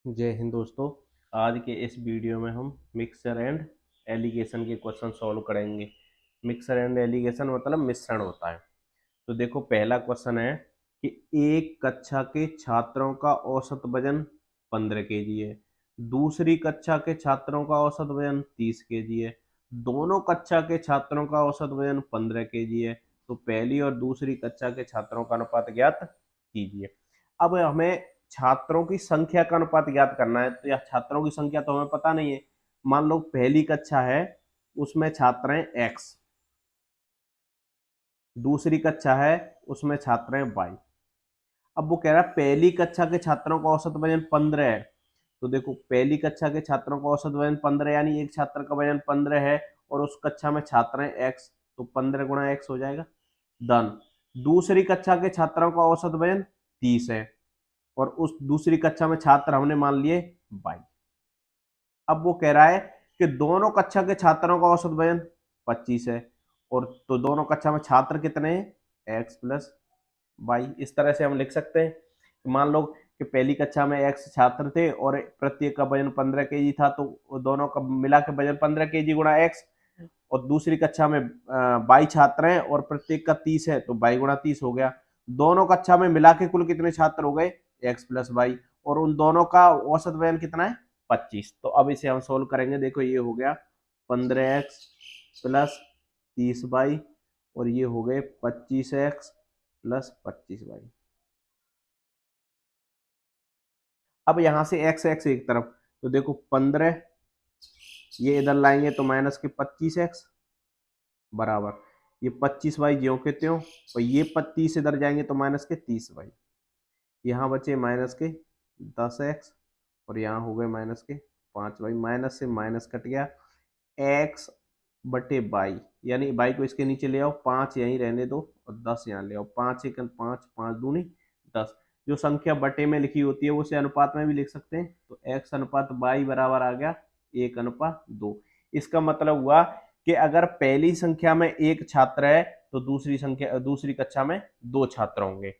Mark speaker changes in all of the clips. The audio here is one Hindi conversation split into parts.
Speaker 1: जय हिंद दोस्तों। आज के इस वीडियो में हम मिक्सचर एंड एलिगेशन के क्वेश्चन सॉल्व करेंगे। मिक्सचर एंड एलिगेशन मतलब मिश्रण होता है। तो देखो, पहला क्वेश्चन है कि एक कक्षा के छात्रों का औसत वजन 15 kg है, दूसरी कक्षा के छात्रों का औसत वजन 30 kg है, दोनों कक्षा के छात्रों का औसत वजन 15 kg है। तो पहली और दूसरी कक्षा के छात्रों का अनुपात ज्ञात कीजिए। अब हमें छात्रों की संख्या का अनुपात ज्ञात करना है, तो या छात्रों की संख्या तो हमें पता नहीं है। मान लो पहली कक्षा है, उसमें छात्र हैं x, दूसरी कक्षा है उसमें छात्र हैं y। अब वो कह रहा है पहली कक्षा के छात्रों का औसत वजन 15 है। तो देखो, पहली कक्षा के छात्रों का औसत वजन 15 यानी एक छात्र का वजन 15 है और उस कक्षा में छात्र हैं x, तो 15 गुणा x हो जाएगा। डन। दूसरी कक्षा के छात्रों का औसत वजन 30 है और उस दूसरी कक्षा में छात्र हमने मान लिए 22। अब वो कह रहा है कि दोनों कक्षा के छात्रों का औसत वजन 25 है, और तो दोनों कक्षा में छात्र कितने हैं, एक्स प्लस वाई। इस तरह से हम लिख सकते हैं। मान लो कि पहली कक्षा में एक्स छात्र थे और प्रत्येक का वजन 15 kg था, तो दोनों का मिला के वजन 15 kg गुणा एक्स। और दूसरी कक्षा में 22 छात्र हैं और प्रत्येक का 30 है, तो 22 गुणा 30 हो गया। दोनों कक्षा में मिला के कुल कितने छात्र हो गए, एक्स प्लस वाई, और उन दोनों का औसत वजन कितना है, 25। तो अब इसे हम सोल्व करेंगे। देखो, ये हो गया 15x प्लस 30y और ये हो गए 25x प्लस 25y। अब यहां से x x एक तरफ, तो देखो 15 ये इधर लाएंगे तो माइनस के 25x बराबर ये 25y ज्यों के त्यों, और ये 25 इधर जाएंगे तो माइनस के 30y। यहाँ बचे माइनस के 10x और यहाँ हो गए माइनस के 5y। माइनस से माइनस कट गया, x बटे बाई, यानी बाई को इसके नीचे ले आओ, 5 यहीं रहने दो और 10 यहाँ ले आओ। 5 एकन 5, 5 दूनी 10। जो संख्या बटे में लिखी होती है उसे अनुपात में भी लिख सकते हैं, तो x अनुपात बाई बराबर आ गया 1:2। इसका मतलब हुआ कि अगर पहली संख्या में एक छात्र है तो दूसरी कक्षा में 2 छात्र होंगे।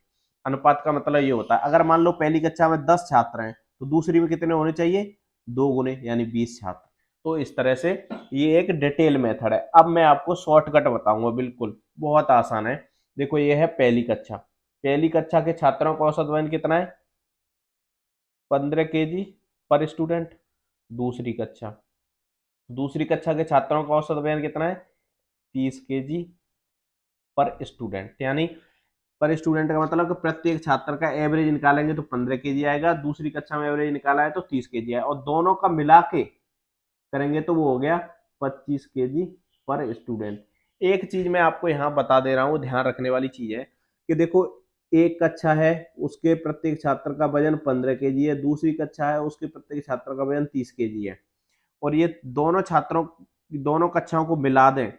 Speaker 1: अनुपात का मतलब ये होता है, अगर मान लो पहली कक्षा में 10 छात्र हैं तो दूसरी में कितने होने चाहिए, 2 गुने, यानी 20 छात्र। तो इस तरह से ये एक डिटेल मेथड है। अब मैं आपको शॉर्टकट बताऊंगा, बिल्कुल बहुत आसान है। देखो, ये है पहली कक्षा। पहली कक्षा के छात्रों का औसत वजन कितना है, 15 kg पर स्टूडेंट। दूसरी कक्षा दूसरी कक्षा के छात्रों का औसत वजन कितना है, 30 kg पर स्टूडेंट। यानी पर स्टूडेंट का मतलब कि प्रत्येक छात्र का एवरेज निकालेंगे तो 15 kg आएगा। दूसरी कक्षा में एवरेज निकाला है तो 30 kg है, और दोनों का मिला के करेंगे तो वो हो गया 25 kg पर स्टूडेंट। एक चीज मैं आपको यहाँ बता दे रहा हूँ, ध्यान रखने वाली चीज है कि देखो, एक कक्षा है उसके प्रत्येक छात्र का वजन 15 kg है, दूसरी कक्षा है उसके प्रत्येक छात्र का वजन 30 kg है, और ये दोनों कक्षाओं को मिला दें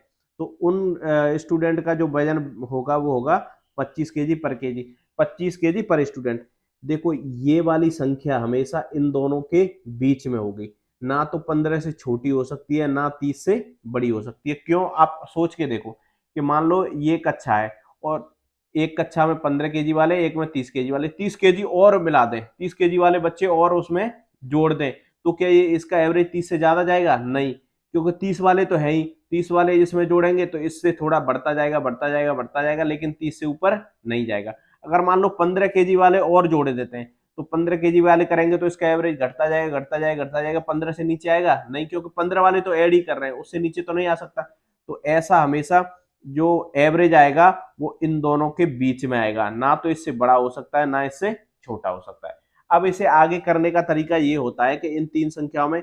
Speaker 1: तो उन स्टूडेंट का जो वजन होगा वो होगा 25 kg पर केजी, 25 kg पर स्टूडेंट। देखो, ये वाली संख्या हमेशा इन दोनों के बीच में होगी, ना तो 15 से छोटी हो सकती है ना 30 से बड़ी हो सकती है। क्यों, आप सोच के देखो कि मान लो ये कक्षा है और एक कक्षा में 15 kg वाले, एक में 30 kg वाले, 30 kg और मिला दें, 30 kg वाले बच्चे और उसमें जोड़ दें, तो क्या ये इसका एवरेज 30 से ज्यादा जाएगा, नहीं, क्योंकि 30 वाले तो है ही। 30 वाले इसमें जोड़ेंगे तो इससे थोड़ा बढ़ता जाएगा बढ़ता जाएगा बढ़ता जाएगा, लेकिन 30 से ऊपर नहीं जाएगा। अगर मान लो 15 kg वाले और जोड़ देते हैं तो 15 kg वाले करेंगे तो इसका एवरेज घटता जाएगा घटता जाएगा घटता जाएगा, 15 से नीचे आएगा नहीं, क्योंकि 15 वाले तो ऐड ही कर रहे हैं, उससे नीचे तो नहीं आ सकता। तो ऐसा हमेशा जो एवरेज आएगा वो इन दोनों के बीच में आएगा, ना तो इससे बड़ा हो सकता है ना इससे छोटा हो सकता है। अब इसे आगे करने का तरीका ये होता है कि इन तीन संख्याओं में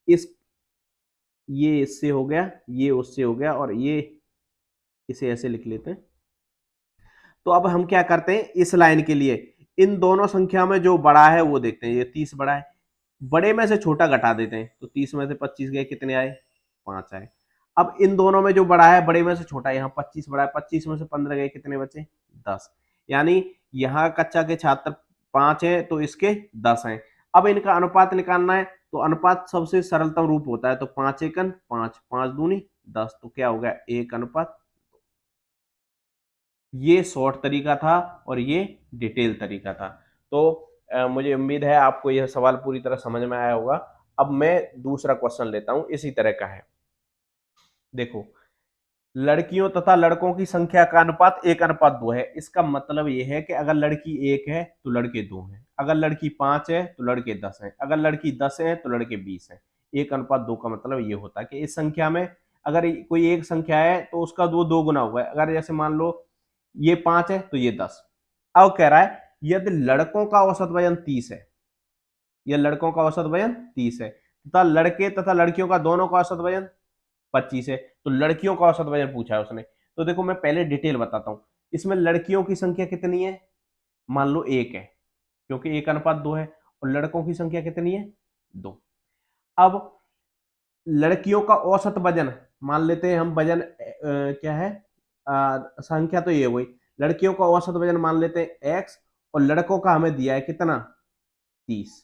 Speaker 1: इस ये इससे हो गया, ये उससे हो गया, और ये इसे ऐसे लिख लेते हैं। तो अब हम क्या करते हैं, इस लाइन के लिए इन दोनों संख्या में जो बड़ा है वो देखते हैं। ये 30 बड़ा है, बड़े में से छोटा घटा देते हैं, तो 30 में से 25 गए, कितने आए, 5 आए। अब इन दोनों में जो बड़ा है बड़े में से छोटा, यहाँ 25 बड़ा है, 25 में से 15 गए, कितने बचे, 10। यानी यहाँ कक्षा के छात्र 5 है तो इसके 10 हैं। अब इनका अनुपात निकालना है, तो अनुपात सबसे सरलतम रूप होता है, तो 5 एकन 5, 5 दूनी 10, तो क्या हो गया, 1:। ये शॉर्ट तरीका था और ये डिटेल तरीका था। तो मुझे उम्मीद है आपको यह सवाल पूरी तरह समझ में आया होगा। अब मैं दूसरा क्वेश्चन लेता हूं, इसी तरह का है। देखो, लड़कियों तथा लड़कों की संख्या का अनुपात 1:2 है। इसका मतलब यह है कि अगर लड़की 1 है तो लड़के 2 हैं, अगर लड़की 5 है तो लड़के 10 हैं, अगर लड़की 10 है तो लड़के 20 हैं। 1:2 का मतलब ये होता है कि इस संख्या में अगर कोई एक संख्या है तो उसका वो 2 गुना हुआ है। अगर जैसे मान लो ये 5 है तो ये 10। अब कह रहा है यदि लड़कों का औसत वजन 30 है, या लड़कों का औसत वजन 30 है तथा लड़के तथा लड़कियों का दोनों का औसत वजन 25 है, तो लड़कियों का औसत वजन पूछा है उसने। तो देखो मैं पहले डिटेल बताता हूं। इसमें लड़कियों की संख्या कितनी है, मान लो 1 है, क्योंकि 1:2 है। और लड़कों की संख्या कितनी है, 2। अब लड़कियों का औसत वजन मान लेते हैं हम, वजन क्या है, संख्या तो ये हुई। लड़कियों का औसत वजन मान लेते हैं x, और लड़कों का हमें दिया है कितना, 30।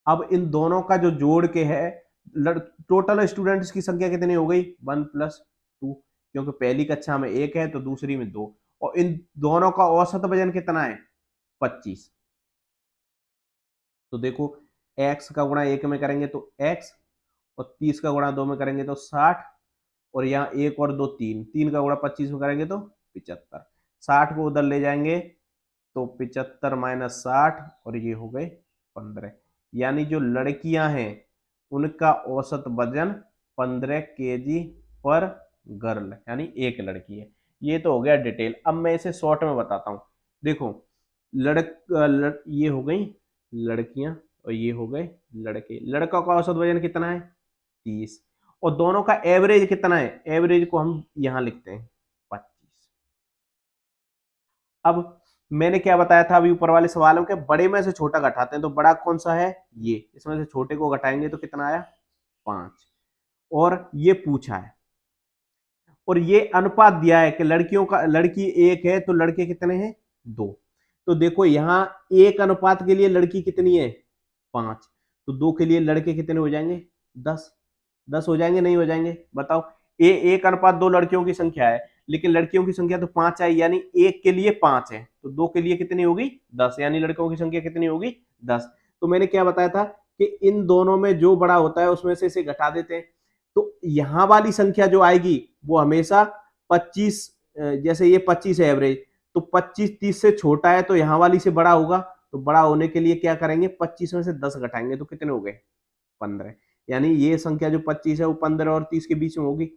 Speaker 1: अब इन दोनों का जो जोड़ के है, टोटल स्टूडेंट्स की संख्या कितनी हो गई, 1+2, क्योंकि पहली कक्षा में 1 है तो दूसरी में 2। और इन दोनों का औसत वजन कितना है, 25। तो देखो x का गुणा 1 में करेंगे तो x, और 30 का गुणा 2 में करेंगे तो 60, और यहाँ 1 और 2 3, 3 का गुणा 25 में करेंगे तो 75। 60 को उधर ले जाएंगे तो 75 - 60, और ये हो गए 15। यानी जो लड़कियां हैं उनका औसत वजन 15 केजी पर गर्ल, यानी एक लड़की है। ये तो हो गया डिटेल। अब मैं इसे शॉर्ट में बताता हूँ। देखो ये हो गई लड़कियां और ये हो गए लड़के। लड़का का औसत वजन कितना है, 30, और दोनों का एवरेज कितना है, एवरेज को हम यहां लिखते हैं 25। अब मैंने क्या बताया था अभी ऊपर वाले सवालों के, बड़े में से छोटा घटाते हैं तो बड़ा कौन सा है, ये, इसमें से छोटे को घटाएंगे तो कितना आया, 5। और ये पूछा है, और ये अनुपात दिया है कि लड़कियों का, लड़की 1 है तो लड़के कितने हैं, 2। तो देखो यहाँ 1 अनुपात के लिए लड़की कितनी है, 5, तो 2 के लिए लड़के कितने हो जाएंगे, 10। 10 हो जाएंगे, नहीं हो जाएंगे, बताओ। 1:2 लड़कियों की संख्या है, लेकिन लड़कियों की संख्या तो 5 है, यानी 1 के लिए 5 है, तो 2 के लिए कितनी होगी, 10, यानी लड़कों की संख्या कितनी होगी, 10। तो मैंने क्या बताया था कि इन दोनों में जो बड़ा होता है उसमें से इसे घटा देते हैं। तो यहां वाली संख्या जो आएगी वो हमेशा 25, जैसे ये 25 है एवरेज, तो 25 30 से छोटा है तो यहां वाली से बड़ा होगा। तो बड़ा होने के लिए क्या करेंगे, 25 में से 10 घटाएंगे तो कितने हो गए, 15। यानी ये संख्या जो 25 है वो 15 और 30 के बीच में होगी।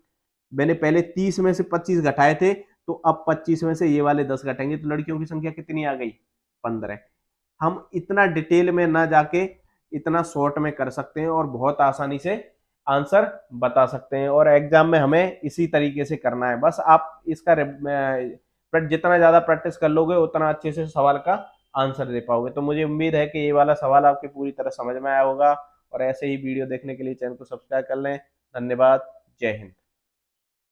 Speaker 1: मैंने पहले 30 में से 25 घटाए थे, तो अब 25 में से ये वाले 10 घटाएंगे तो लड़कियों की संख्या कितनी आ गई, 15। हम इतना डिटेल में ना जाके इतना शॉर्ट में कर सकते हैं और बहुत आसानी से आंसर बता सकते हैं। और एग्जाम में हमें इसी तरीके से करना है। बस आप इसका जितना ज्यादा प्रैक्टिस कर लोगे उतना अच्छे से सवाल का आंसर दे पाओगे। तो मुझे उम्मीद है कि ये वाला सवाल आपके पूरी तरह समझ में आया होगा। और ऐसे ही वीडियो देखने के लिए चैनल को सब्सक्राइब कर लें। धन्यवाद। जय हिंद।